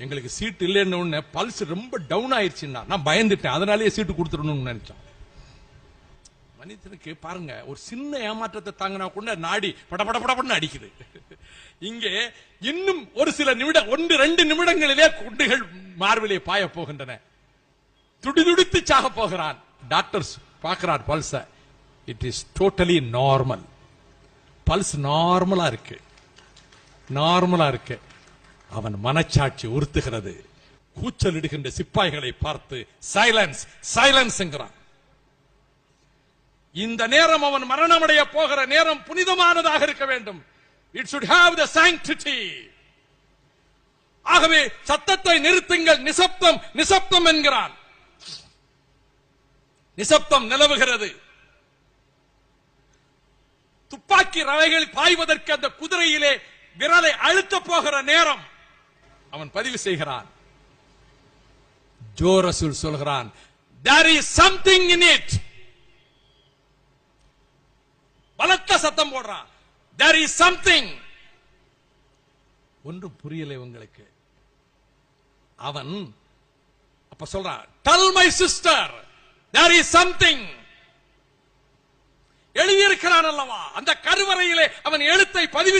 எங்களுக்கு சீட் இல்லைன்னு பல்ஸ் ரொம்ப டவுன் ஆயிடுச்சுன்னா நான் பயந்துட்டேன், அதனாலேயே சீட்டு கொடுத்துடணும்னு நினைச்சோம். மனிதனுக்கு பாருங்க, ஒரு சின்ன ஏமாற்றத்தை தாங்கினா கூட நாடி படபடபடன்னு அடிக்குது. இங்கே இன்னும் ஒரு சில நிமிடம், 1-2 நிமிடங்களிலே குண்டுகள் மார்பிலே பாய போகின்றன. துடிதுடித்து சாக போகிறான். டாக்டர்ஸ் பார்க்கிறார் pulse. It is totally normal. Pulse நார்மலா இருக்கு, நார்மலா இருக்கு. அவன் மனச்சாட்சி உறுத்துகிறது. கூச்சலிடுகின்ற சிப்பாய்களை பார்த்து சைலன்ஸ் சைலன்ஸ் என்கிறான். இந்த நேரம் அவன் மரணமடைய போகிற நேரம் புனிதமானதாக இருக்க வேண்டும். It should have the sanctity. ஆகவே சத்தத்தை நிறுத்துங்கள், நிசப்தம் நிசப்தம் என்கிறான். நிசப்தம் நிலவுகிறது. துப்பாக்கி ரவைகள் பாய்வதற்கு அந்த குதிரையிலே விரலை அழுத்த போகிற நேரம் அவன் பதிவு செய்கிறான். ஜோ ரசூல் சொல்கிறான், there is something in it. பலத்த சத்தம் போடுறான், there is something. ஒன்றும் புரியலை உங்களுக்கு. அவன் அப்ப சொல்றான், tell my sister there is something. எழுதியிருக்கிறான் அல்லவா, அந்த கருவறையிலே அவன் எழுத்தை பதிவு